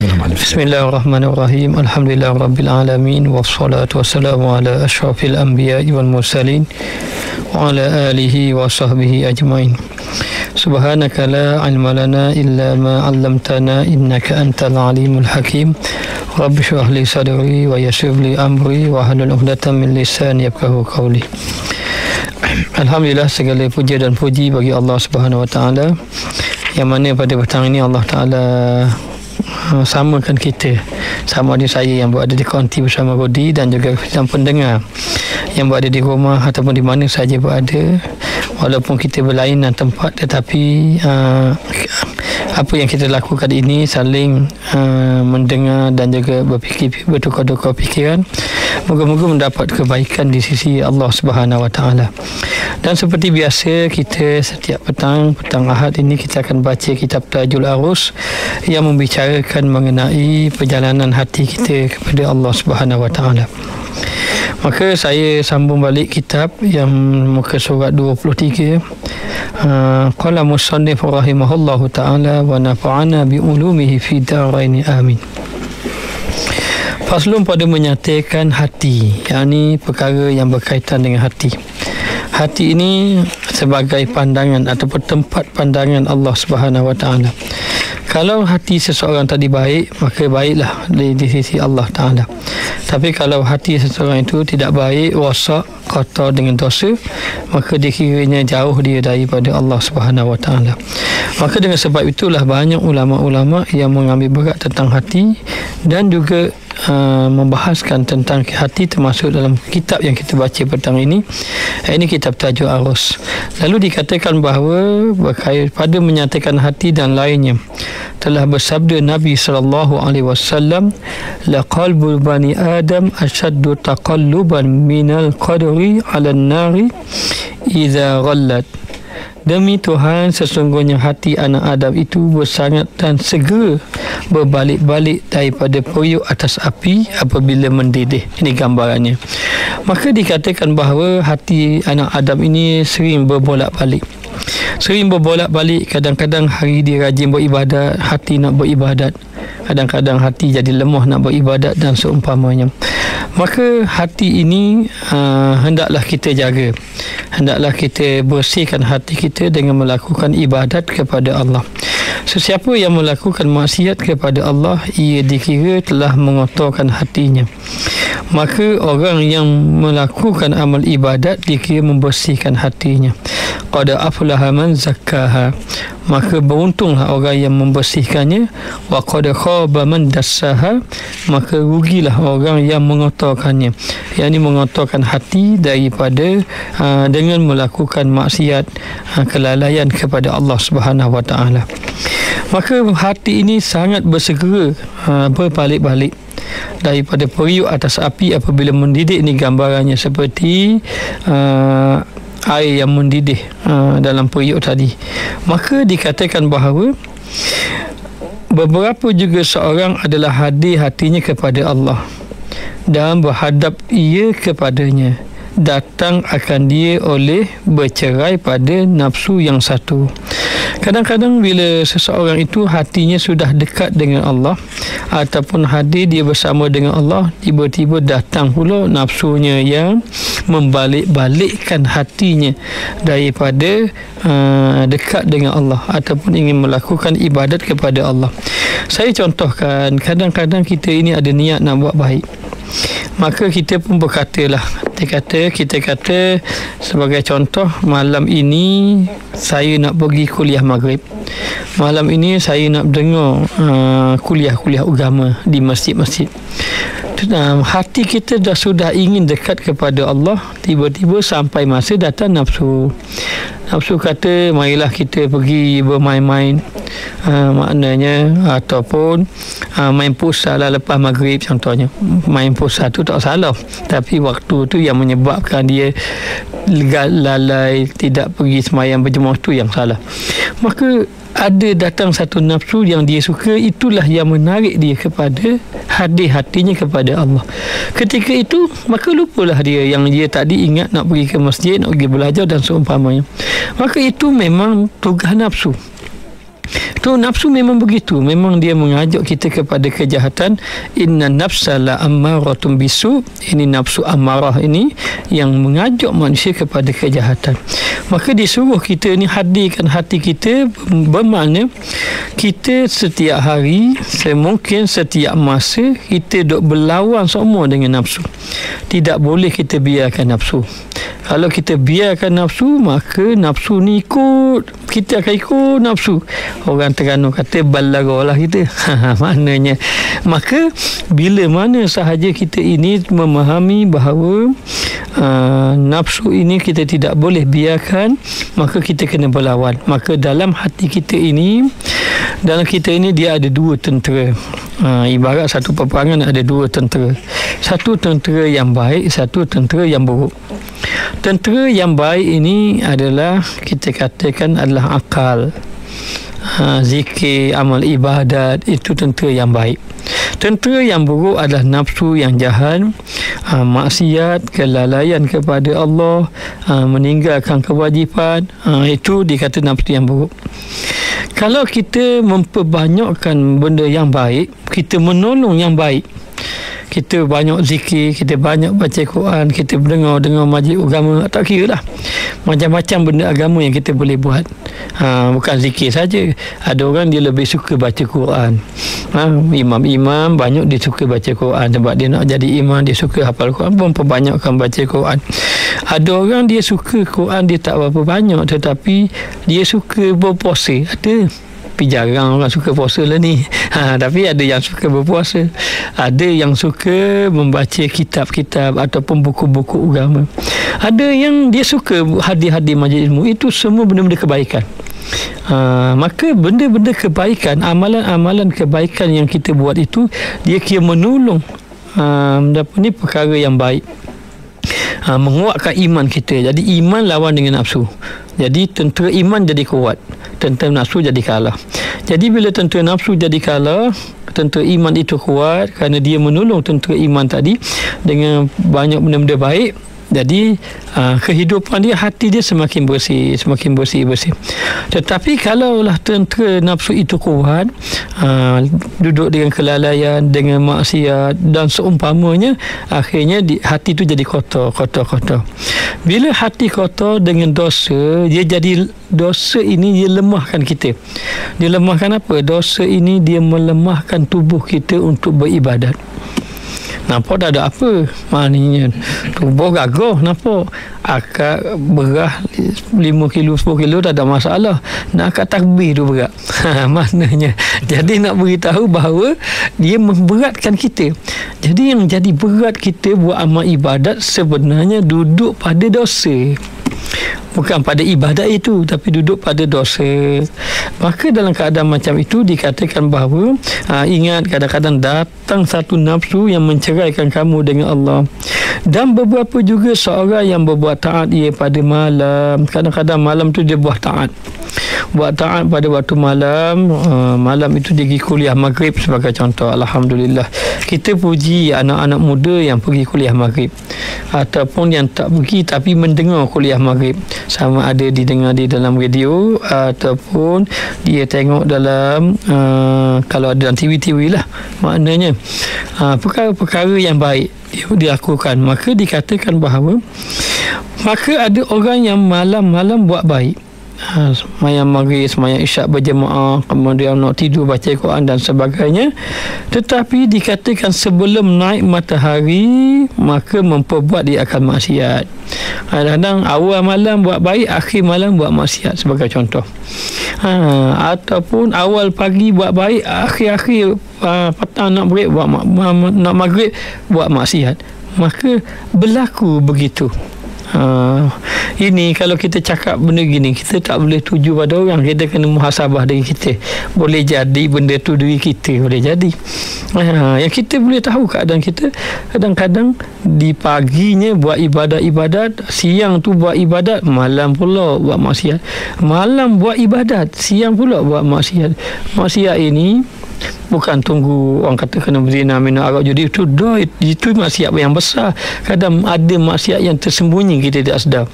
Bismillahirrahmanirrahim. Alhamdulillahirabbil alamin wassalatu wassalamu ala asyrafil anbiya'i wal mursalin wa ala alihi wa sahbihi ajmain. Subhanaka la ilma lana illa ma 'allamtana innaka antal alimul hakim. Rabbi shrah li sadri wa yassir li amri wa hlul 'uqdatam min lisani yafqahu qawli. Alhamdulillah, segala puja dan puji bagi Allah Subhanahu wa taala, yang mana pada petang ini Allah Taala samakan kita, sama ada saya yang berada di konti bersama Rodi dan juga yang pendengar yang berada di rumah ataupun di mana saja berada, walaupun kita berlainan tempat, tetapi apa yang kita lakukan ini saling mendengar dan juga berfikir, bertukar-tukar fikiran. Moga-moga mendapat kebaikan di sisi Allah Subhanahu wa taala. Dan seperti biasa, kita setiap petang Ahad ini kita akan baca kitab Tajul Arus yang membicarakan mengenai perjalanan hati kita kepada Allah Subhanahu wa taala. Maka saya sambung balik kitab yang muka surat 23. Qala musannif rahimahullahu taala wa nafa'ana bi ulumihi fi darain amin. Faslun pada menyatakan hati, yakni perkara yang berkaitan dengan hati. Hati ini sebagai pandangan ataupun tempat pandangan Allah Subhanahu wa taala. Kalau hati seseorang tadi baik, maka baiklah di sisi Allah Taala. Tapi kalau hati seseorang itu tidak baik, rosak, kotor dengan dosa, maka dikiranya jauh dia daripada Allah Subhanahu wa taala. Maka dengan sebab itulah banyak ulama-ulama yang mengambil berat tentang hati dan juga membahaskan tentang hati, termasuk dalam kitab yang kita baca petang ini. Ini kitab Tajul Arus. Lalu dikatakan bahawa pada menyatakan hati dan lainnya telah bersabda Nabi SAW, la qalbu bani Adam ashaddu taqalluban minal qadri 'alan nari idza ghallat. Demi Tuhan, sesungguhnya hati anak Adam itu bersangat dan segera berbalik-balik daripada periuk atas api apabila mendidih. Ini gambarannya. Maka dikatakan bahawa hati anak Adam ini sering berbolak-balik. Kadang-kadang hari dia rajin beribadat, hati nak beribadat. Kadang-kadang hati jadi lemah nak beribadat dan seumpamanya. Maka hati ini hendaklah kita jaga. Hendaklah kita bersihkan hati kita dengan melakukan ibadat kepada Allah. Sesiapa yang melakukan maksiat kepada Allah, ia dikira telah mengotorkan hatinya. Maka orang yang melakukan amal ibadat dikira membersihkan hatinya. Qad aflaha man zakkaha. Maka beruntunglah orang yang membersihkannya. Wa qad khaba man dassaha. Maka rugilah orang yang mengotorkannya, yakni mengotorkan hati daripada dengan melakukan maksiat, kelalaian kepada Allah Subhanahu wa taala. Maka hati ini sangat bersegera berbalik-balik daripada periuk atas api apabila mendidih. Ini gambarannya seperti air yang mendidih dalam periuk tadi. Maka dikatakan bahawa beberapa juga seorang adalah hadir hatinya kepada Allah dan berhadap ia kepadanya, datang akan dia oleh bercerai pada nafsu yang satu. Kadang-kadang bila seseorang itu hatinya sudah dekat dengan Allah ataupun hadir dia bersama dengan Allah, tiba-tiba datang pula nafsunya yang membalik-balikkan hatinya daripada dekat dengan Allah ataupun ingin melakukan ibadat kepada Allah. Saya contohkan, kadang-kadang kita ini ada niat nak buat baik, maka kita pun berkatalah, kita kata sebagai contoh, malam ini saya nak pergi kuliah maghrib, malam ini saya nak dengar kuliah-kuliah agama di masjid-masjid. Hati kita sudah ingin dekat kepada Allah, tiba-tiba sampai masa datang nafsu kata marilah kita pergi bermain-main, maknanya ataupun main pusat lah lepas maghrib contohnya. Main pusat tu tak salah, tapi waktu tu yang menyebabkan dia lalai, tidak pergi sembahyang berjemaah, tu yang salah. Maka ada datang satu nafsu yang dia suka, itulah yang menarik dia kepada hadir hatinya kepada Allah. Ketika itu maka lupalah dia yang dia tadi ingat nak pergi ke masjid, nak pergi belajar dan seumpamanya. Maka itu memang tugas nafsu. Tu nafsu memang begitu, memang dia mengajak kita kepada kejahatan. Inna nafsa la ammaratun bisu, ini nafsu amarah ini yang mengajak manusia kepada kejahatan. Maka disuruh kita ni hadirkan hati kita, bermakna kita setiap hari, semungkin setiap masa kita duk berlawan semua dengan nafsu. Tidak boleh kita biarkan nafsu. Kalau kita biarkan nafsu, maka nafsu ni ikut, kita akan ikut nafsu. Orang Terengganu kata balaralah kita. Maknanya, maka bila mana sahaja kita ini memahami bahawa nafsu ini kita tidak boleh biarkan, maka kita kena berlawan. Maka dalam hati kita ini, dalam kita ini dia ada dua tentera. Ibarat satu peperangan ada dua tentera. Satu tentera yang baik, satu tentera yang buruk. Tentera yang baik ini adalah kita katakan adalah akal, zikir, amal ibadat, itu tentera yang baik. Tentera yang buruk adalah nafsu yang jahat, maksiat, kelalaian kepada Allah, meninggalkan kewajipan, itu dikata nafsu yang buruk. Kalau kita memperbanyakkan benda yang baik, kita menolong yang baik, kita banyak zikir, kita banyak baca Quran, kita dengar majlis agama, tak kira lah, macam-macam benda agama yang kita boleh buat. Bukan zikir saja, ada orang dia lebih suka baca Quran. Imam-imam banyak dia suka baca Quran sebab dia nak jadi imam, dia suka hafal Quran, pun perbanyakkan baca Quran. Ada orang dia suka Quran, dia tak berapa banyak, tetapi dia suka berpuasa. Ada, tapi jarang orang suka puasa lah ni. Tapi ada yang suka berpuasa, ada yang suka membaca kitab-kitab ataupun buku-buku agama, ada yang dia suka hadir-hadir majlis ilmu. Itu semua benda-benda kebaikan. Maka benda-benda kebaikan, amalan-amalan kebaikan yang kita buat itu, dia kira menolong perkara yang baik, menguatkan iman kita. Jadi iman lawan dengan nafsu. Jadi tentera iman jadi kuat, tentera nafsu jadi kalah. Jadi bila tentera nafsu jadi kalah, tentera iman itu kuat kerana dia menolong tentera iman tadi dengan banyak benda-benda baik. Jadi kehidupan dia, hati dia semakin bersih. Tetapi kalaulah tentera nafsu itu kuat, duduk dengan kelalaian, dengan maksiat dan seumpamanya, akhirnya hati itu jadi kotor. Bila hati kotor dengan dosa, dia jadi, dosa ini dia lemahkan kita. Dia lemahkan apa? Dosa ini dia melemahkan tubuh kita untuk beribadat. Nampak tak ada apa, maknanya tubuh gagah, nampak akak berat 5 kilo 10 kilo tak ada masalah, nak akak takbir tu berat. Maknanya, jadi nak beritahu bahawa dia memberatkan kita. Jadi yang jadi berat kita buat amal ibadat sebenarnya duduk pada dosa, bukan pada ibadat itu, tapi duduk pada dosa. Maka dalam keadaan macam itu dikatakan bahawa ingat, kadang-kadang datang satu nafsu yang menceraikan kamu dengan Allah. Dan beberapa juga seorang yang berbuat taat ia pada malam. Kadang-kadang malam tu dia buat taat pada waktu malam. Malam itu dia pergi kuliah maghrib sebagai contoh. Alhamdulillah, kita puji anak-anak muda yang pergi kuliah maghrib, ataupun yang tak pergi tapi mendengar kuliah maghrib, sama ada didengar di dalam radio ataupun dia tengok dalam kalau ada dalam TV lah, maknanya perkara-perkara yang baik dia lakukan. Maka dikatakan bahawa maka ada orang yang malam-malam buat baik, semayang maghrib, semayang isyak berjemaah, kemudian nak tidur baca Quran dan sebagainya, tetapi dikatakan sebelum naik matahari maka memperbuat dia akan maksiat. Kadang-kadang awal malam buat baik, akhir malam buat maksiat sebagai contoh. Ataupun awal pagi buat baik, akhir-akhir petang nak maghrib buat maksiat. Maka berlaku begitu. Ini kalau kita cakap benda gini, kita tak boleh tuju pada orang, kita kena muhasabah diri kita. Boleh jadi benda tu diri kita, boleh jadi. Yang kita boleh tahu keadaan kita, kadang-kadang di paginya buat ibadat, siang tu buat ibadat, malam pula buat maksiat. Malam buat ibadat, siang pula buat maksiat. Maksiat ini bukan tunggu orang kata kena berzina, minum arak, judi, itu maksiat yang besar. Kadang ada maksiat yang tersembunyi kita tidak sedar.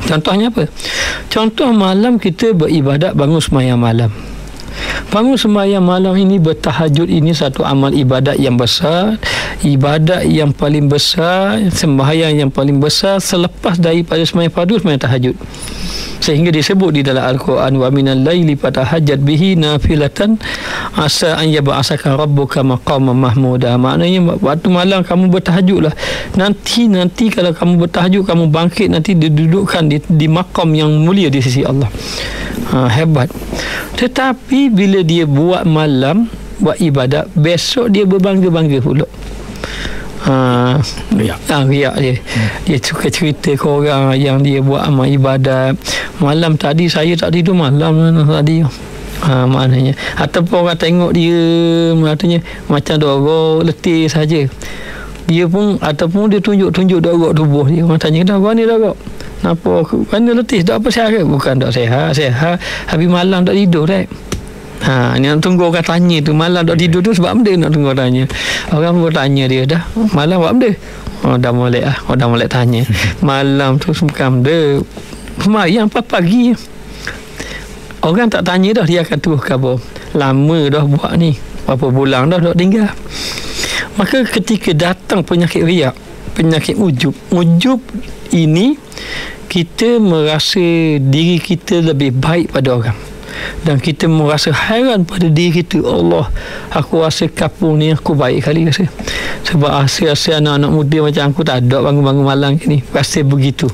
Contohnya apa? Contoh malam kita beribadat, bangun sembahyang malam. Bangun sembahyang malam ini, bertahajud ini satu amal ibadat yang besar, ibadat yang paling besar, sembahyang yang paling besar selepas daripada sembahyang fardu, sembahyang tahajud. Sehingga disebut di dalam Al-Quran, wa minal laili fatahajjat bihi nafilatan asa an yab'asaka rabbuka maqaman mahmuda. Maknanya waktu malam kamu bertahajudlah. Nanti kalau kamu bertahajud, kamu bangkit, nanti didudukkan di maqam yang mulia di sisi Allah. Hebat. Tetapi bila dia buat malam, buat ibadat, besok dia berbangga-bangga pula. Riak dia. Dia suka cerita ke orang yang dia buat amal ibadat. Malam tadi saya tak tidur malam tadi. Maknanya, ataupun orang tengok dia maknanya macam dorok letih saja. Dia pun, ataupun dia tunjuk dorok tubuh dia. Orang tanya, dah mana dorok? Kenapa? Mana letih? Tak apa sihat ke? Bukan tak sihat. Habis malam tak tidur tak? Ni nak tunggu orang tanya tu, malam tak tidur tu sebab benda nak tunggu orang tanya. Orang pun tanya dia, dah malam buat benda? Dah mulai tanya. Malam tu bukan benda, sembahyang pagi. Orang tak tanya dah, dia akan terus khabar. Lama dah buat ni, berapa bulan dah tinggal. Maka ketika datang penyakit riak, penyakit ujub ini, kita merasa diri kita lebih baik pada orang. Dan kita merasa hairan pada diri kita. Allah, aku rasa kapung ni aku baik kali rasa. Sebab rasa anak-anak muda macam aku tak ada bangun-bangun malam ni. Rasa begitu.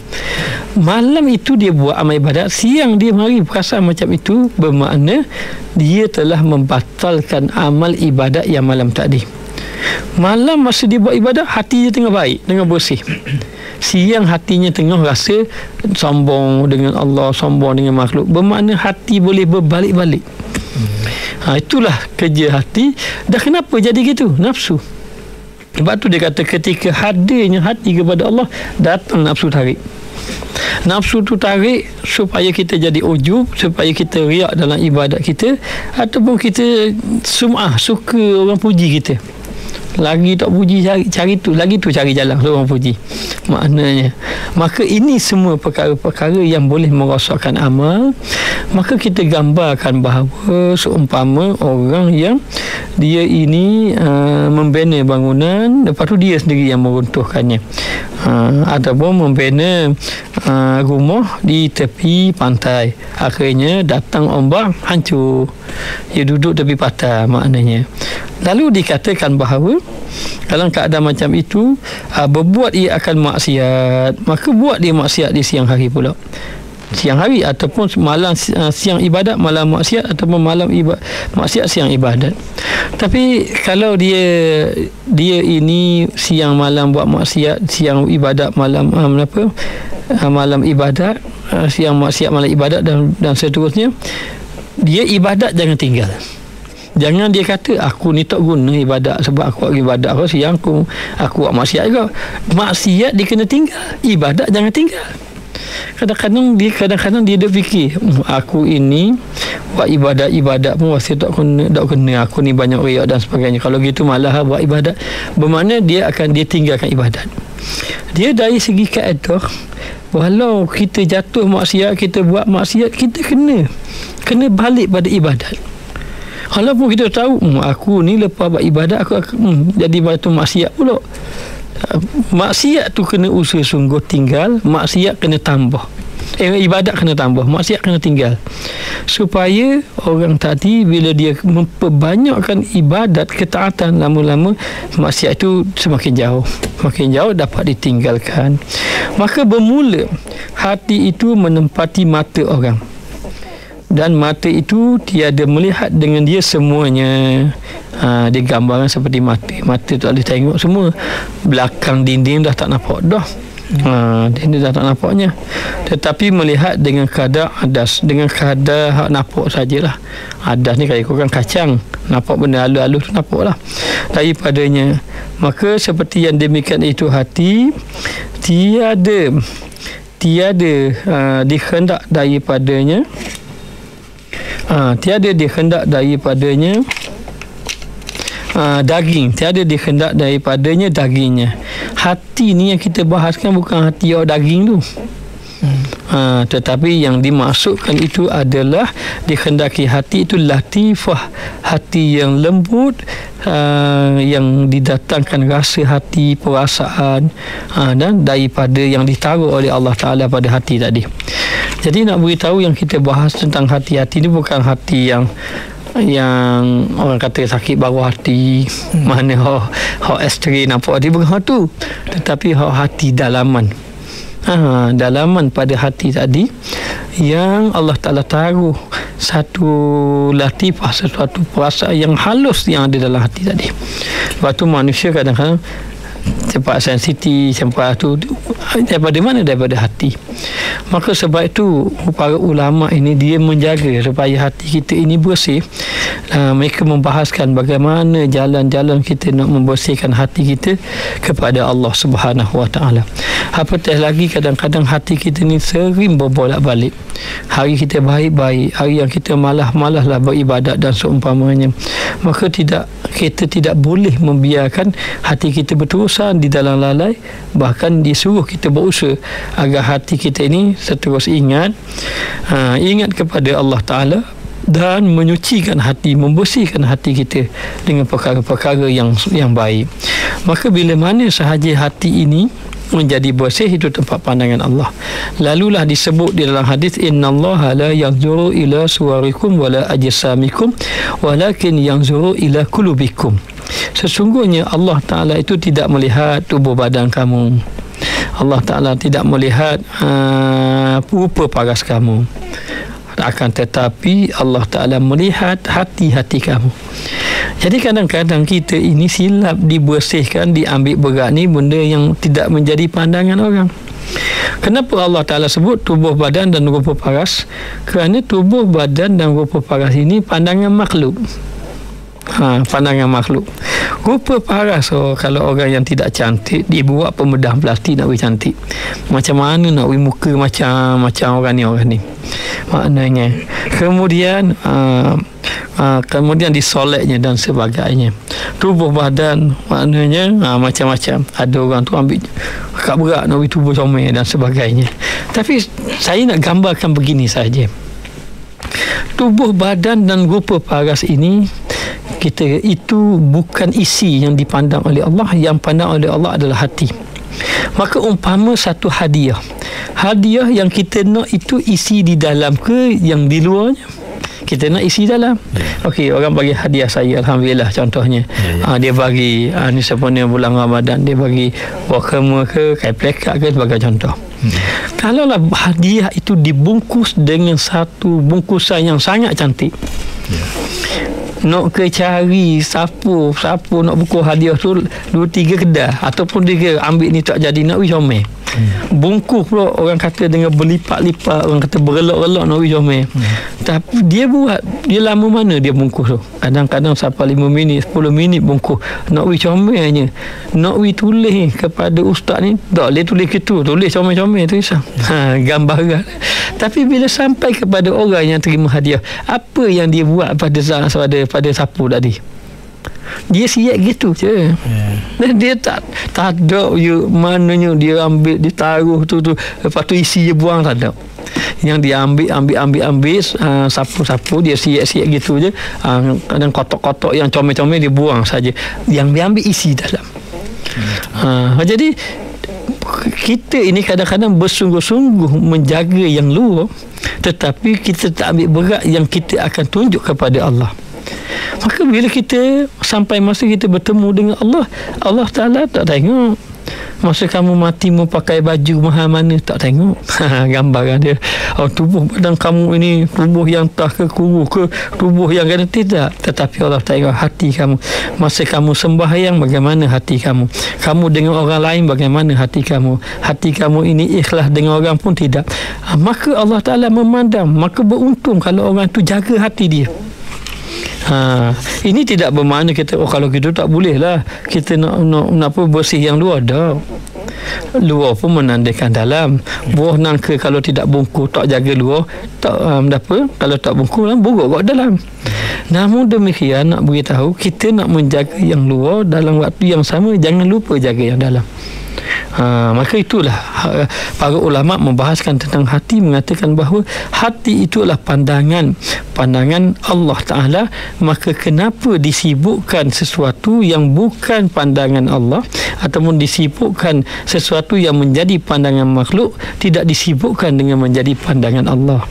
Malam itu dia buat amal ibadat, siang dia mari perasaan macam itu, bermakna dia telah membatalkan amal ibadat yang malam tadi. Malam masa dia buat ibadat, hati dia tengah baik, tengah bersih. Siang hatinya tengah rasa sombong dengan Allah, sombong dengan makhluk. Bermakna hati boleh berbalik-balik. Itulah kerja hati. Dah kenapa jadi gitu? Nafsu. Sebab tu dia kata ketika hadirnya hati kepada Allah, datang nafsu tarik. Nafsu tu tarik supaya kita jadi ujub, supaya kita riak dalam ibadat kita, ataupun kita sum'ah, suka orang puji kita. Lagi tak puji, cari tu, lagi tu cari jalan orang puji. Maknanya, maka ini semua perkara-perkara yang boleh merosakkan amal. Maka kita gambarkan bahawa seumpama orang yang dia ini membina bangunan, lepas tu dia sendiri yang meruntuhkannya, ataupun membina rumah di tepi pantai, akhirnya datang ombak, hancur, dia duduk tepi pantai. Maknanya, lalu dikatakan bahawa dalam keadaan macam itu, berbuat ia akan maksiat, maka buat dia maksiat di siang hari pula. Siang hari ataupun malam, siang ibadat malam maksiat, ataupun malam maksiat siang ibadat. Tapi kalau dia ini siang malam buat maksiat, siang ibadat malam malam ibadat, siang maksiat malam ibadat, dan seterusnya, dia ibadat jangan tinggal. Jangan dia kata aku ni tak guna ibadat, sebab aku ibadat aku siang aku buat maksiat juga. Maksiat dia kena tinggal, ibadat jangan tinggal. Kadang-kadang dia fikir, aku ini buat ibadat pun masih tak kena, aku ni banyak riak dan sebagainya. Kalau gitu malah buat ibadat, bermakna dia tinggalkan ibadat. Dia dari segi kaedah, walau kita jatuh maksiat, kita buat maksiat, kita kena balik pada ibadat. Walaupun kita tahu aku ni lepas buat ibadat aku jadi batu maksiat pula. Maksiat tu kena usaha sungguh tinggal, maksiat kena tambah. Ibadat kena tambah, maksiat kena tinggal. Supaya orang tadi bila dia memperbanyakkan ibadat, ketaatan, lama-lama maksiat itu semakin jauh dapat ditinggalkan. Maka bermula hati itu menempati mata orang. Dan mata itu tiada melihat dengan dia semuanya. Dia gambarkan seperti mata tu boleh tengok semua, belakang dinding dah tak nampak dah. Dinding dah tak nampaknya, tetapi melihat dengan kadar adas, dengan kadar hak nampak sajalah. Adas ni kalau ikutkan kacang, nampak benda halus-halus tu nampak lah daripadanya. Maka seperti yang demikian itu hati, tiada dikhendak daripadanya, tiada dikhendak daripadanya daging, tiada dikhendak daripadanya dagingnya. Hati ni yang kita bahaskan bukan hati yang daging tu. Tetapi yang dimaksudkan itu adalah dikhendaki hati itu latifah, hati yang lembut, yang didatangkan rasa hati, perasaan, dan daripada yang ditaruh oleh Allah Ta'ala pada hati tadi. Jadi nak beritahu yang kita bahas tentang hati-hati ini bukan hati yang orang kata sakit bawah hati, mana hak ekstrim nampak dia bukan tu, tetapi hati dalaman. Dalaman pada hati tadi yang Allah Ta'ala taruh satu latifah, sesuatu perasaan yang halus yang ada dalam hati tadi. Sebab tu manusia kadang-kadang cepat sensitif, cepat tu daripada mana? Daripada hati. Maka sebab itu para ulama ini dia menjaga supaya hati kita ini bersih. Mereka membahaskan bagaimana jalan-jalan kita nak membersihkan hati kita kepada Allah Subhanahu Wa Taala. Apatah lagi kadang-kadang hati kita ni sering berbolak-balik. Hari kita baik-baik, hari yang kita malas-malaslah beribadat dan seumpamanya. Maka kita tidak boleh membiarkan hati kita berterusan di dalam lalai, bahkan disuruh kita berusaha agar hati kita ini seterus ingat kepada Allah Ta'ala dan menyucikan hati, membersihkan hati kita dengan perkara-perkara yang baik. Maka bila mana sahaja hati ini menjadi bersih, itu tempat pandangan Allah. Lalulah disebut di dalam hadis, innallaha la yanzuru ila suwarikum wala ajsamikum walakin yanzuru ila qulubikum. Sesungguhnya Allah Ta'ala itu tidak melihat tubuh badan kamu. Allah Ta'ala tidak melihat rupa paras kamu. Akan tetapi Allah Ta'ala melihat hati-hati kamu. Jadi kadang-kadang kita ini silap dibersihkan, diambil berat ni benda yang tidak menjadi pandangan orang. Kenapa Allah Ta'ala sebut tubuh badan dan rupa paras? Kerana tubuh badan dan rupa paras ini pandangan makhluk. Pandangan makhluk. Rupa paras, kalau orang yang tidak cantik dibuat pembedah plastik nak beri cantik. Macam mana nak beri muka macam orang ni. Maknanya kemudian disoleknya dan sebagainya. Tubuh badan maknanya macam-macam. Ada orang tu ambil agak berat nak beri tubuh comel dan sebagainya. Tapi saya nak gambarkan begini saja. Tubuh badan dan rupa paras ini itu bukan isi yang dipandang oleh Allah. Yang pandang oleh Allah adalah hati. Maka umpama satu hadiah yang kita nak itu isi di dalam ke yang di luarnya? Kita nak isi dalam. Okey, orang bagi hadiah saya, alhamdulillah contohnya. Dia bagi ni sempena bulan Ramadan, dia bagi wakama ke, kain plekat ke sebagai contoh. Kalaulah hadiah itu dibungkus dengan satu bungkusan yang sangat cantik, nak ke cari siapa nak buku hadiah tu 2-3 kedai ataupun dia ambil ni tak jadi nak comel. Bungkus pula orang kata dengan berlipat-lipat, orang kata berelok-elok nak comel. Tapi dia lama mana dia bungkus tu? Kadang-kadang sampai 5 minit 10 minit bungkus nak comelnya. Nak tulis kepada ustaz ni, tak boleh tulis gitu, tulis comel-comel tu isam. Gambaran. Tapi bila sampai kepada orang yang terima hadiah, apa yang dia buat pada sapu tadi? Dia siap gitu je. Dan dia tak ada mananya dia ambil, dia taruh tu lepas tu isi dia buang, tak ada. Yang dia ambil sapu-sapu, dia siap gitu je. Kadang kotak-kotak yang comel-comel dia buang saja. Yang dia ambil isi dalam. Jadi kita ini kadang-kadang bersungguh-sungguh menjaga yang luar, tetapi kita tak ambil berat yang kita akan tunjuk kepada Allah. Maka bila kita sampai masa kita bertemu dengan Allah, Allah Ta'ala tak tengok masa kamu mati mau pakai baju mahal mana, tak tengok. Gambaran dia, tubuh badan kamu ini tubuh yang tak ke kuru ke, tubuh yang kena, tidak. Tetapi Allah tengok hati kamu. Masa kamu sembahyang, bagaimana hati kamu. Kamu dengan orang lain, bagaimana hati kamu. Hati kamu ini ikhlas dengan orang pun tidak. Maka Allah Ta'ala memandang. Maka beruntung kalau orang tu jaga hati dia. Ini tidak bermakna kita kalau gitu tak boleh lah kita nak bersih yang luar. Dah luar pun menandakan dalam. Buah nangka kalau tidak bungkus, tak jaga luar, tak kalau tak bungkus buruk kat dalam. Namun demikian, nak beritahu kita nak menjaga yang luar dalam waktu yang sama, jangan lupa jaga yang dalam. Maka itulah para ulama membahaskan tentang hati, mengatakan bahawa hati itulah pandangan Allah Ta'ala. Maka kenapa disibukkan sesuatu yang bukan pandangan Allah, ataupun disibukkan sesuatu yang menjadi pandangan makhluk, tidak disibukkan dengan menjadi pandangan Allah.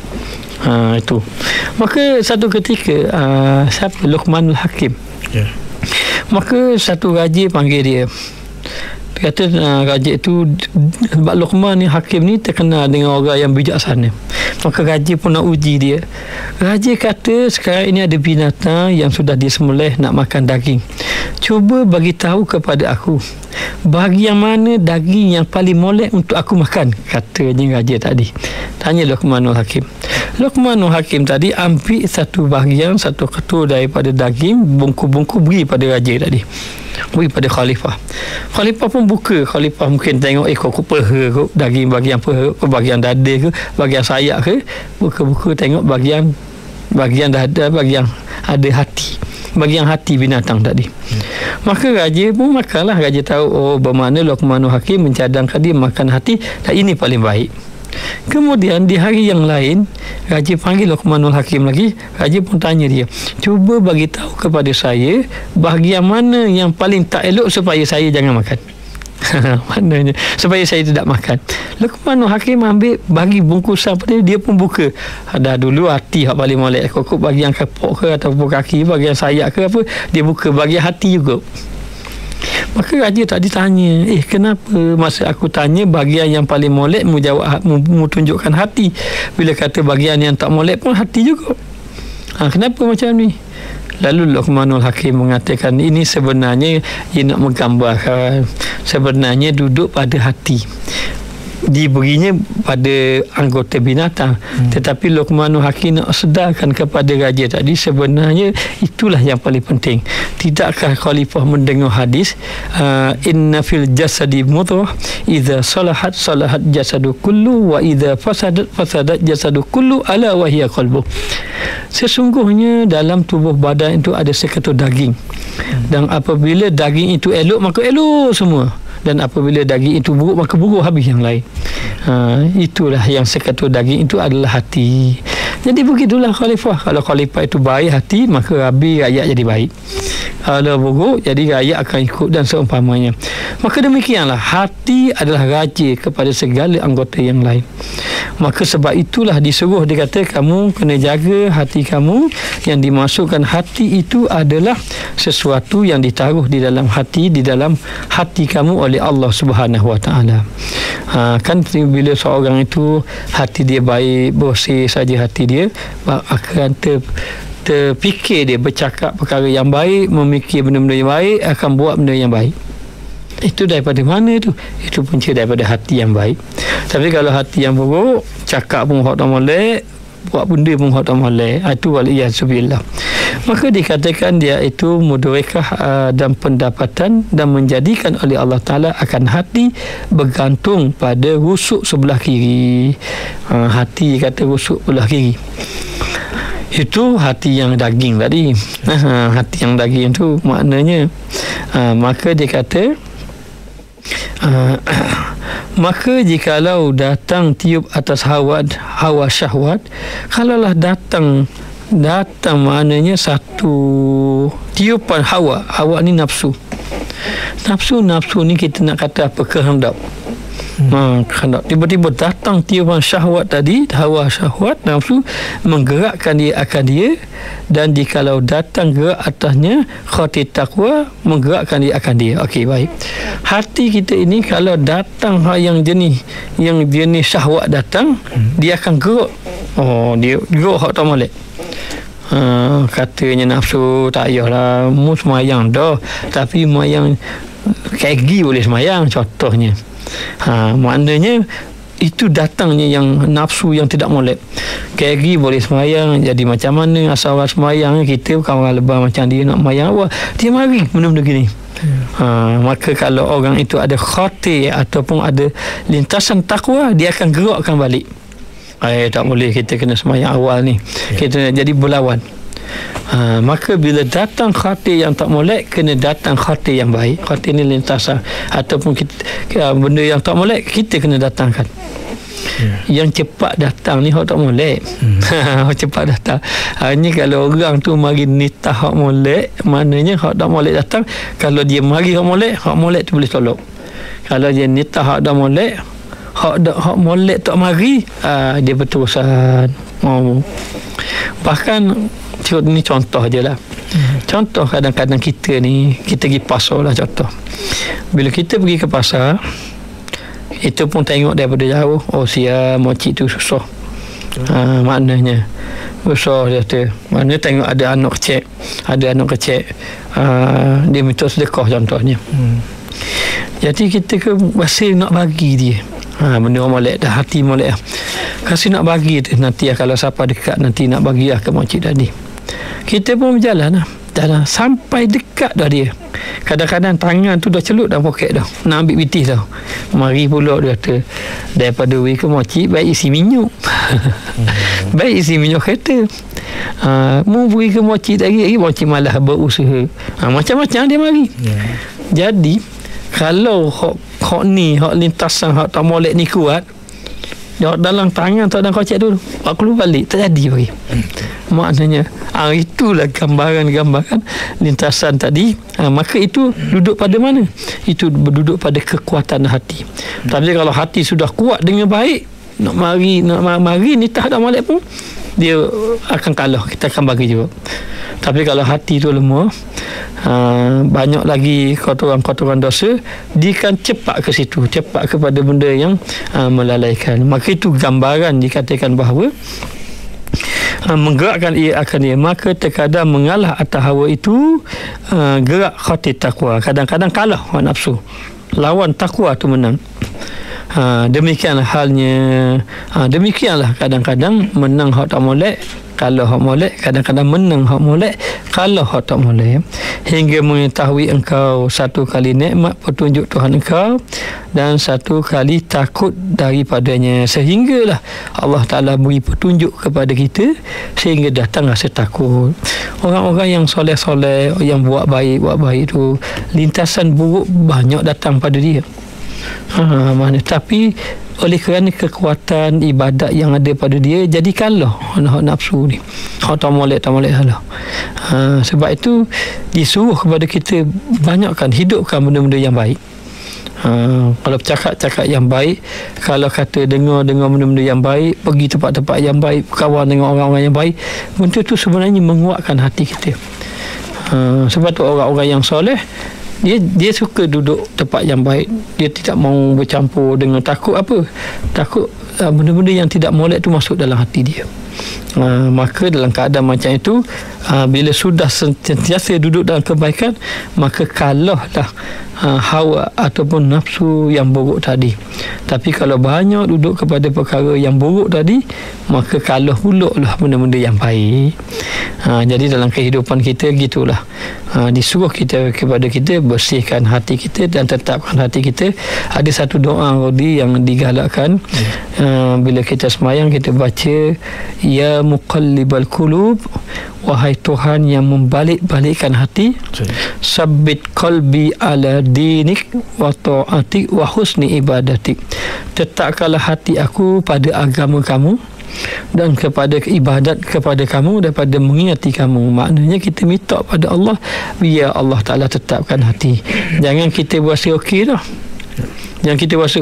Itu. Maka satu ketika siapa? Luqmanul Hakim. Maka satu raja panggil dia. Dia kata raja itu, sebab Luqman ni, Hakim ni terkenal dengan orang yang bijaksana. Maka raja pun nak uji dia. Raja kata, sekarang ini ada binatang yang sudah disembelih nak makan daging. Cuba bagi tahu kepada aku, bahagian mana daging yang paling molek untuk aku makan, katanya raja tadi. Tanya Luqmanul Hakim. Luqmanul Hakim tadi ambil satu bahagian, satu ketul daripada daging, bungku-bungku beri pada raja tadi, beri pada khalifah. Khalifah pun buka. Khalifah mungkin tengok kok peha ke, daging bahagian peha ke, bahagian dada ke, bahagian sayap ke. Buka-buka tengok bahagian dada, bahagian ada hati, bahagian hati binatang tadi. Maka raja pun makanlah. Raja tahu bermakna Luqmanul Hakim mencadangkan dia makan hati, dan ini paling baik. Kemudian di hari yang lain, raja panggil Luqmanul Hakim lagi. Raja pun tanya dia, cuba bagi tahu kepada saya bahagian mana yang paling tak elok supaya saya jangan makan. Maknanya supaya saya tidak makan. Luqmanul Hakim ambil, bagi bungkusan pada dia pun buka. Dah dulu hati hak paling molek, kok bahagian kepok ke ataupun kaki, bahagian sayap ke apa, dia buka bahagian hati juga. Maka raja tadi tanya, kenapa masa aku tanya bahagian yang paling molek mu jawab, mu tunjukkan hati, bila kata bahagian yang tak molek pun hati juga. Kenapa macam ni? Lalu Luqmanul Hakim mengatakan, ini sebenarnya ia nak menggambarkan sebenarnya duduk pada hati, diberinya pada anggota binatang. Tetapi Luqmanul Hakim nak sedarkan kepada raja tadi, sebenarnya itulah yang paling penting. Tidakkah khalifah mendengar hadis, inna fil jasadi mudghah, idza salahat salahat jasadu kullu, wa idza fasadat fasadat jasadu kullu, ala wa hiya qalbu. Sesungguhnya dalam tubuh badan itu ada seketul daging, dan apabila daging itu elok, maka elok semua, dan apabila daging itu buruk, maka buruk habis yang lain. Itulah yang seketul daging itu adalah hati. Jadi begitulah khalifah. Kalau khalifah itu baik hati, maka habis rakyat jadi baik. Kalau buruk, jadi rakyat akan ikut, dan seumpamanya. Maka demikianlah, hati adalah raja kepada segala anggota yang lain. Maka sebab itulah disuruh, dikata kamu kena jaga hati kamu. Yang dimasukkan hati itu adalah sesuatu yang ditaruh di dalam hati kamu oleh Allah Subhanahu Wa Taala. Kan bila seorang itu hati dia baik, bersih saja hati dia, akan terfikir dia bercakap perkara yang baik, memikir benda-benda yang baik, akan buat benda yang baik. Itu daripada mana itu? Itu punca daripada hati yang baik. Tapi kalau hati yang buruk, cakap pun hak tak molek, buat benda pun hak tak molek, itu waliyahzubillah. Maka dikatakan dia itu mudrakah dan pendapatan, dan menjadikan oleh Allah Ta'ala akan hati bergantung pada rusuk sebelah kiri. Hati kata rusuk sebelah kiri, itu hati yang daging tadi. Hati yang daging itu maknanya, maka dia kata, maka jikalau datang tiup atas hawa syahwat, kalaulah datang maknanya satu tiupan hawa ni nafsu ni kita nak kata apa, kehendak. Tiba-tiba datang tiupan syahwat tadi, hawa syahwat, nafsu menggerakkan dia akan dia. Dan jikalau datang gerak atasnya khati taqwa, menggerakkan dia akan dia. Okey, baik. Hati kita ini kalau datang yang jenis syahwat datang, dia akan gerak. Dia gerak hak tak molek. Katanya nafsu, tak payahlah mu semayang dah, tapi semayang kegi boleh semayang contohnya. Maknanya itu datangnya yang nafsu yang tidak molek. Kegi boleh semayang, jadi macam mana asal orang semayang, kita kawan lebah macam dia nak semayang awak, dia mari benda-benda gini. Maka kalau orang itu ada khati ataupun ada lintasan takwa, dia akan gerakkan balik. Tak boleh, kita kena semayang awal ni, kita jadi berlawan. Maka bila datang khatir yang tak molek, kena datang khatir yang baik. Khatir ni lintasan ataupun benda yang tak molek, kita kena datangkan. Yang cepat datang ni hak tak molek. Cepat datang. Hanya kalau orang tu mari nitah hak molek, maknanya hak tak molek datang. Kalau dia mari hak molek tu boleh tolong. Kalau dia nitah hak tak molek, hak molek tak mari, dia berterusan. Bahkan ni contoh je lah. Contoh kadang-kadang kita pergi pasar lah contoh. Bila kita pergi ke pasar, itu pun tengok daripada jauh, sia makcik tu susah. Maknanya susah dia tu. Maknanya tengok ada anak kecil, dia minta sedekah contohnya. Jadi kita masih nak bagi dia. Benda molek dah, hati molek. Kasih nak bagi tu, nanti kalau siapa dekat nanti nak bagi ke makcik tadi. Kita pun berjalan sampai dekat dah dia. Kadang-kadang tangan tu dah celup dalam poket dah, nak ambil bitis dah. Mari pula dia kata, daripada wei ke makcik, baik isi minyak. Baik isi minyak kereta. Mu pergi ke makcik lagi makcik malah berusaha. Macam-macam dia mari. Jadi kalau hak lintasan hak tak molek ni kuat, dalam tangan tak ada kocek tu, keluar balik tak jadi bagi. Maknanya itulah gambaran lintasan tadi. Maka itu duduk pada mana? Itu duduk pada kekuatan hati. Tapi kalau hati sudah kuat dengan baik, nak mari ni tak ada molek pun, dia akan kalah, kita akan bagi juga. Tapi kalau hati tu lemah, banyak lagi kotoran-kotoran dosa, dia akan cepat ke situ, cepat kepada benda yang melalaikan. Maka itu gambaran dikatakan bahawa menggerakkan ia akan dia. Maka terkadang mengalah atas hawa itu gerak khatir takwa. Kadang-kadang kalah hawa nafsu, lawan takwa tu menang. Demikianlah halnya. Demikianlah kadang-kadang menang hak tak molek, kalau hak molek, kadang-kadang menang hak molek kalau hak tak molek, hingga mengetahui engkau satu kali nikmat petunjuk Tuhan engkau dan satu kali takut daripadanya, sehinggalah Allah Ta'ala beri petunjuk kepada kita sehingga datang rasa takut. Orang-orang yang soleh-soleh, yang buat baik tu, lintasan buruk banyak datang pada dia. Tapi oleh kerana kekuatan ibadat yang ada pada dia, jadi kalah nafsu ni. Tak molek lah. Sebab itu disuruh kepada kita banyakkan hidupkan benda-benda yang baik. Kalau cakap-cakap yang baik, kalau kata dengar benda-benda yang baik, pergi tempat-tempat yang baik, berkawan dengan orang-orang yang baik, benda tu sebenarnya menguatkan hati kita. Sebab tu orang-orang yang soleh, dia suka duduk tempat yang baik. Dia tidak mau bercampur dengan takut benda-benda yang tidak molek tu masuk dalam hati dia. Maka dalam keadaan macam itu, bila sudah sentiasa duduk dalam kebaikan, maka kalahlah hawa ataupun nafsu yang buruk tadi. Tapi kalau banyak duduk kepada perkara yang buruk tadi, maka kalah pula lah benda-benda yang baik. Jadi dalam kehidupan kita gitulah, disuruh kepada kita bersihkan hati kita dan tetapkan hati kita. Ada satu doa Rodi yang digalakkan, bila kita sembahyang kita baca, ya muqallibal qulub, wahai Tuhan yang membalik-balikkan hati, sabbit qalbi ala dinik wa ta'atik wa husni ibadatik, tetapkanlah hati aku pada agama kamu dan kepada ibadat kepada kamu, daripada mengingati kamu. Maknanya kita minta pada Allah, biar Allah Ta'ala tetapkan hati. Jangan kita berasa okey dah, jangan kita berasa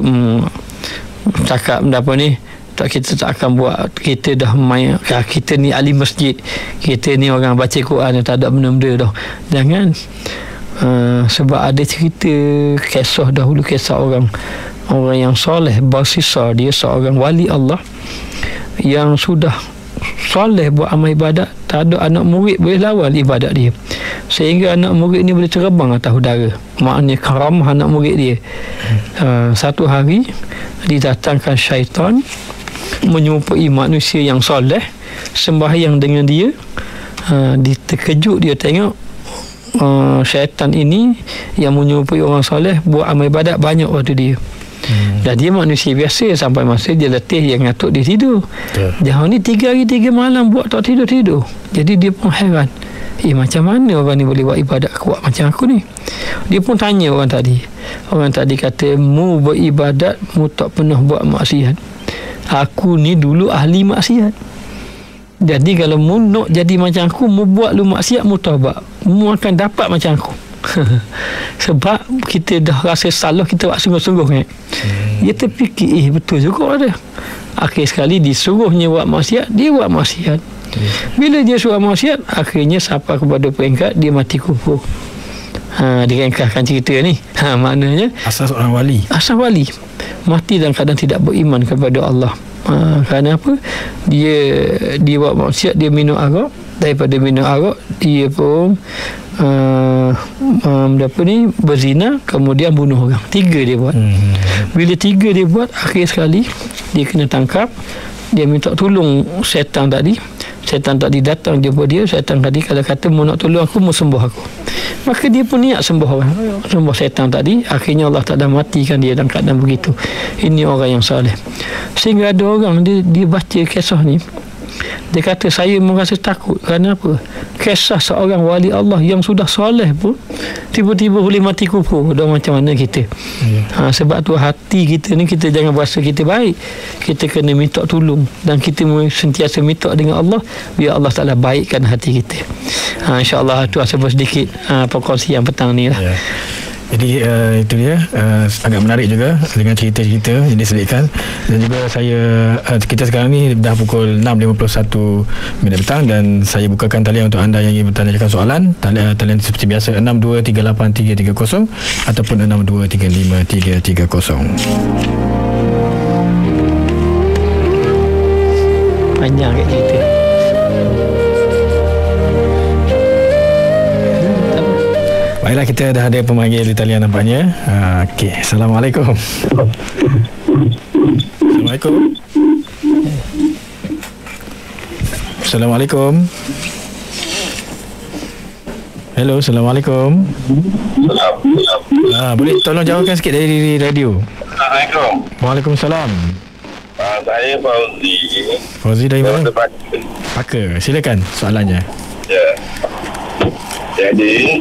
cakap apa ni, kita tak akan buat, kita dah main, kita ni ahli masjid, kita ni orang baca Quran, tak ada benda-benda dah. Jangan. Sebab ada cerita kisah dahulu, kisah orang yang soleh bersisa, dia seorang wali Allah yang sudah soleh buat amal ibadat, tak ada anak murid boleh lawan ibadat dia, sehingga anak murid ni boleh terbang atas udara. Maknanya karamah anak murid dia. Satu hari didatangkan syaitan menyerupai manusia yang soleh sembahyang dengan dia. Terkejut dia tengok syaitan ini yang menyerupai orang soleh buat amal ibadat banyak waktu dia. Dan dia manusia biasa, sampai masa dia letih, dia ngatuk, dia tidur. Jauh ni 3 hari 3 malam buat tak tidur-tidur. Jadi dia pun heran, macam mana orang ni boleh buat ibadat kuat macam aku ni. Dia pun tanya orang tadi. Orang tadi kata, mu beribadat, mu tak pernah buat maksiat. Aku ni dulu ahli maksiat. Jadi kalau mu nak jadi macam aku, mu buat lu maksiat, mu taubat, mu akan dapat macam aku. Sebab kita dah rasa salah, kita buat sungguh-sungguh kan. Dia terfikir, betul juga ada. Akhir sekali disuruhnya buat maksiat, dia buat maksiat. Bila dia suruh maksiat, akhirnya sampai kepada peringkat dia mati kufur. Diringkaskan cerita ni. Maknanya asal seorang wali. Asal wali mati dalam keadaan tidak beriman kepada Allah. Kerana apa? Dia buat maksiat, dia minum arak. Daripada minum arak, dia pun berzina, kemudian bunuh orang. 3 dia buat. Bila 3 dia buat, akhir sekali dia kena tangkap. Dia minta tolong syaitan tadi. Syaitan tadi datang jumpa dia. Syaitan tadi kalau kata mau nak tolong aku, mau sembuh aku. Maka dia pun niat sembuh orang, sembuh syaitan tadi. Akhirnya Allah Ta'ala matikan dia dalam keadaan begitu. Ini orang yang saleh. Sehingga ada orang dia baca kisah ni, dia kata saya merasa takut. Kerana apa? Kisah seorang wali Allah yang sudah soleh pun tiba-tiba boleh mati kufur. Dah macam mana kita? Sebab tu hati kita ni, kita jangan berasa kita baik. Kita kena minta tolong, dan kita sentiasa minta dengan Allah biar Allah Ta'ala baikkan hati kita. InsyaAllah tu sebab sedikit perkongsian petang ni lah. Jadi itu dia, agak menarik juga dengan cerita-cerita yang diselitkan. Dan juga kita sekarang ni dah pukul 6.51 minit petang, dan saya bukakan talian untuk anda yang ingin bertanyakan soalan. Talian seperti biasa 62383330 ataupun 62353330. Panjang kat cerita. Baiklah, kita dah ada pemanggil di talian nampaknya. Okey, Assalamualaikum. Assalamualaikum. Assalamualaikum. Hello, Assalamualaikum. Boleh tolong jauhkan sikit dari radio. Assalamualaikum. Waalaikumsalam. Saya Fauzi. Fauzi dari mana? Pakar. Silakan soalannya. Ya. Jadi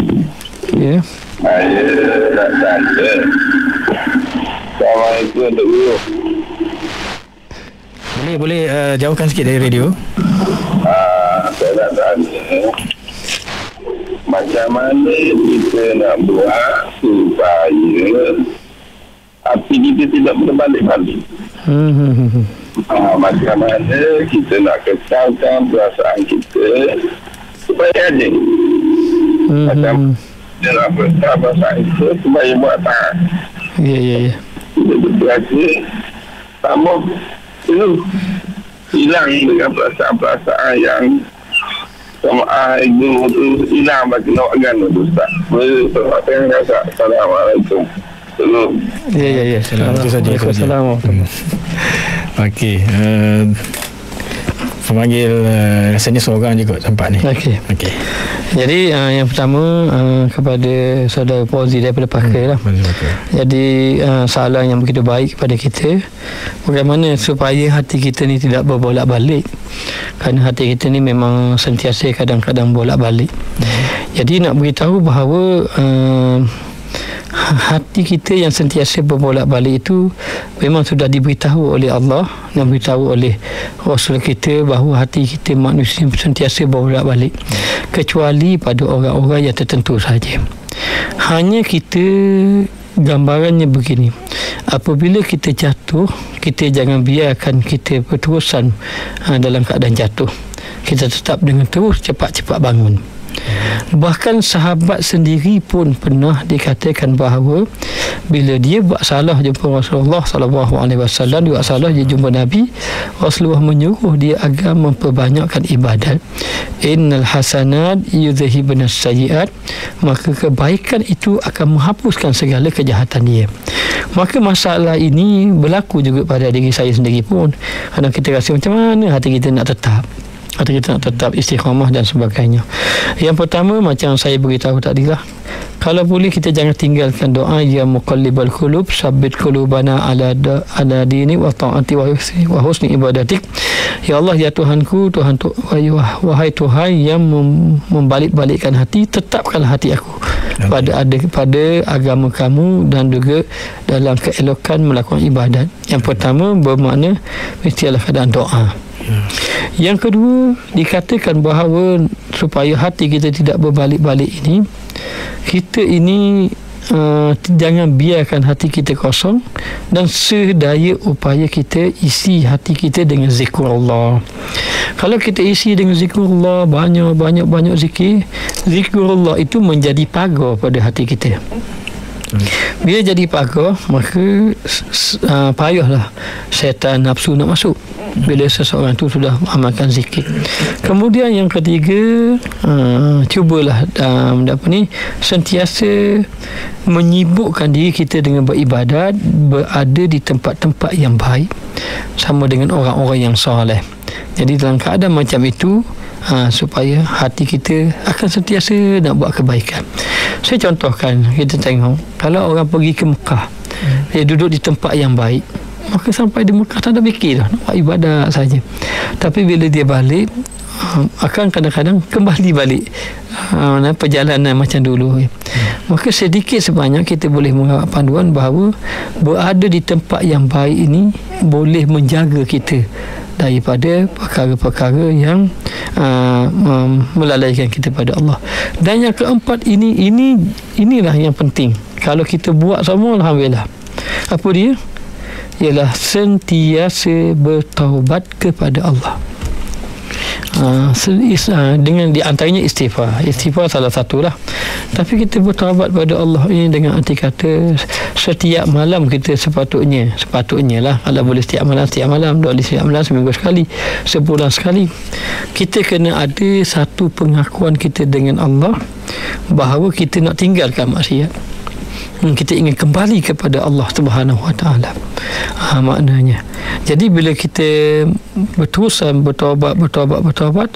saya nak tanya. Assalamualaikum untuk guru. Boleh jauhkan sikit dari radio. Saya nak tanya, macam mana kita nak buat supaya hati kita tidak berbalik-balik? Macam mana kita nak kekalkan perasaan kita supaya ada macam kita nak kekalkan perasaan kita supaya buat tahan. Ya. Kita berasa sama itu hilang dengan perasaan-perasaan yang sama ego tu hilang bagi nak agama tu Ustaz. Saya rasa Assalamualaikum. Ya. Assalamualaikum. Okey. Pemanggil rasanya seorang juga tempat ni. Okey. Jadi yang pertama kepada saudara Fauzi daripada Pakar lah. Jadi soalan yang begitu baik kepada kita, bagaimana supaya hati kita ni tidak berbolak-balik. Kerana hati kita ni memang sentiasa kadang-kadang bolak-balik. Jadi nak beritahu bahawa hati kita yang sentiasa berbolak-balik itu memang sudah diberitahu oleh Allah dan diberitahu oleh Rasul kita bahawa hati kita manusia sentiasa berbolak-balik, kecuali pada orang-orang yang tertentu saja. Hanya kita gambarannya begini, apabila kita jatuh, kita jangan biarkan kita berterusan dalam keadaan jatuh. Kita tetap dengan terus cepat-cepat bangun. Bahkan sahabat sendiri pun pernah dikatakan bahawa bila dia buat salah jumpa Rasulullah SAW, dia buat salah dia jumpa Nabi, Rasulullah menyuruh dia agar memperbanyakkan ibadat. Innal hasanat yudhhibun as-sayyi'at, maka kebaikan itu akan menghapuskan segala kejahatan dia. Maka masalah ini berlaku juga pada diri saya sendiri pun. Kadang kita rasa macam mana hati kita nak tetap. atau kita nak tetap istiqamah dan sebagainya. Yang pertama, macam saya beritahu tadilah, kalau boleh kita jangan tinggalkan doa ya muqallibal qulub sabbit qulubana ala dini wa ta'ati wa husni ibadatik. Ya Allah, ya Tuhanku, wahai Tuhan yang membalik-balikkan hati, tetapkan hati aku pada agama kamu dan juga dalam keelokan melakukan ibadat. Yang pertama bermakna mestilah keadaan doa. Yang kedua, dikatakan bahawa supaya hati kita tidak berbalik-balik ini, kita ini jangan biarkan hati kita kosong, dan sedaya upaya kita isi hati kita dengan zikrullah. Kalau kita isi dengan zikrullah, banyak zikir, zikrullah itu menjadi pagar pada hati kita. Bila jadi pagar, maka payahlah syaitan nafsu nak masuk bila seseorang tu sudah amalkan zikir. Kemudian yang ketiga, cubalah sentiasa menyibukkan diri kita dengan beribadat, berada di tempat-tempat yang baik sama dengan orang-orang yang soleh. Jadi dalam keadaan macam itu, supaya hati kita akan sentiasa nak buat kebaikan. Saya contohkan, kita tengok kalau orang pergi ke Mekah, dia duduk di tempat yang baik, maka sampai di Mekah tak ada fikir dah, nak buat ibadat saja. Tapi bila dia balik, akan kadang-kadang kembali balik perjalanan macam dulu. Maka sedikit sebanyak kita boleh mendapat panduan bahawa berada di tempat yang baik ini boleh menjaga kita daripada perkara-perkara yang melalaikan kita pada Allah. Dan yang keempat, inilah yang penting. Kalau kita buat semua, alhamdulillah. Apa dia? Ialah sentiasa bertaubat kepada Allah. Dengan di antaranya istighfar salah satulah. Tapi kita bertaubat pada Allah ini dengan arti kata setiap malam kita sepatutnya lah, kalau boleh setiap malam, doa setiap malam, seminggu sekali, sebulan sekali, kita kena ada satu pengakuan kita dengan Allah bahawa kita nak tinggalkan maksiat, kita ingin kembali kepada Allah Subhanahu Wa Taala. Maknanya, jadi bila kita berterusan bertaubat,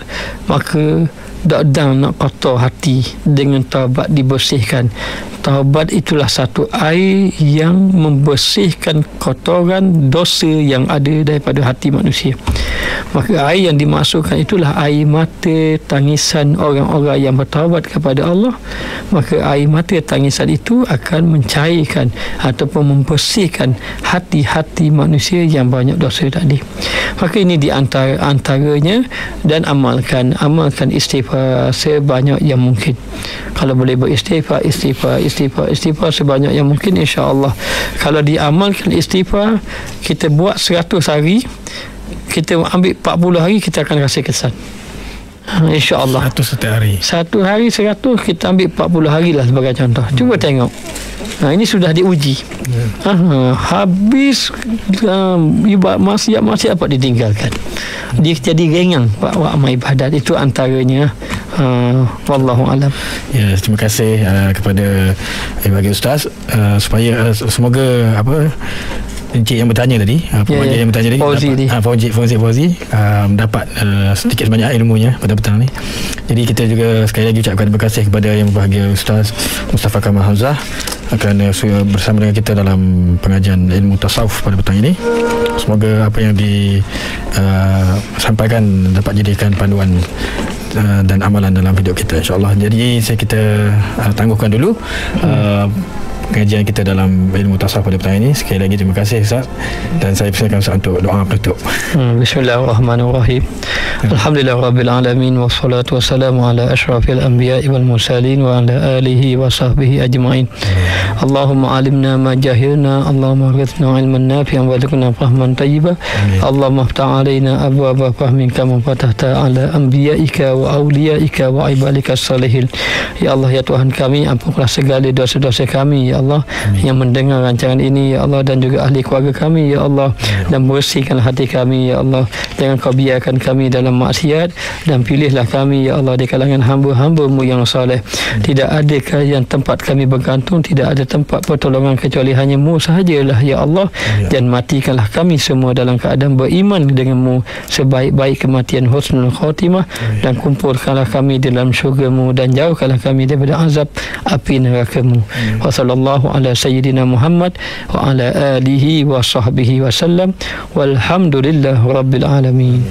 maka dan nak kotor hati dengan taubat dibersihkan. Taubat itulah satu air yang membersihkan kotoran dosa yang ada daripada hati manusia. Maka air yang dimasukkan itulah air mata tangisan orang-orang yang bertaubat kepada Allah. Maka air mata tangisan itu akan mencairkan ataupun membersihkan hati-hati manusia yang banyak dosa tadi. Maka ini di antaranya, dan amalkan istighfar sebanyak yang mungkin. Kalau boleh beristighfar sebanyak yang mungkin, insya-Allah. Kalau diamalkan istighfar, kita buat 100 hari, kita ambil 40 hari, kita akan rasa kesan. InsyaAllah 100 hari. Satu hari 100, kita ambil 40 hari lah sebagai contoh. Cuba tengok. Ini sudah diuji. Habis maksiat dapat ditinggalkan. Dia jadi ringan buat amal ibadat. Itu antaranya. Wallahu alam. Ya, terima kasih kepada bagi Ustaz, supaya semoga Encik yang bertanya tadi, pengajar yang bertanya tadi, Fauzi mendapat sedikit sebanyak ilmunya pada petang ni. Jadi kita juga sekali lagi ucapkan terima kasih kepada yang berbahagia Ustaz Mustafa Kamal Hamzah kerana bersama dengan kita dalam pengajian ilmu tasawuf pada petang ini. Semoga apa yang disampaikan dapat jadikan panduan dan amalan dalam hidup kita, insya-Allah. Jadi kita tangguhkan dulu pengajian kita dalam ilmu tasawuf pada petang ini. Sekali lagi terima kasih Ustaz, dan saya persilakan Ustaz untuk doa penutup. Bismillahirrahmanirrahim. Alhamdulillahirabbil alamin, wassalatu wassalamu ala asyrafil anbiya'i wal mursalin wa ala alihi wa sahbihi ajma'in. Allahumma alimna ma jahilna, Allahumma ghithna ilman nafi'an wa rizqna fahman tayyiban. Allahumma iftah alaina abwaaba fahmin kama fatahta ala anbiya'ika wa awliya'ika wa ibadika salihin. Ya Allah, ya Tuhan kami, ampunkanlah segala dosa-dosa kami. Ya ya Allah. Yang mendengar rancangan ini ya Allah, dan juga ahli keluarga kami ya Allah, dan bersihkanlah hati kami ya Allah. Jangan kau biarkan kami dalam maksiat, dan pilihlah kami ya Allah di kalangan hamba-hamba-Mu yang soleh. Tidak ada yang tempat kami bergantung, tidak ada tempat pertolongan kecuali hanya Mu sahajalah ya Allah. Dan matikanlah kami semua dalam keadaan beriman dengan-Mu sebaik-baik kematian, husnul khatimah, dan kumpulkanlah kami dalam syurga-Mu, dan jauhkanlah kami daripada azab api neraka-Mu. Wa sallallahu ala sayyidina Muhammad wa ala alihi wa sahbihi wa sallam, walhamdulillah rabbil alamin.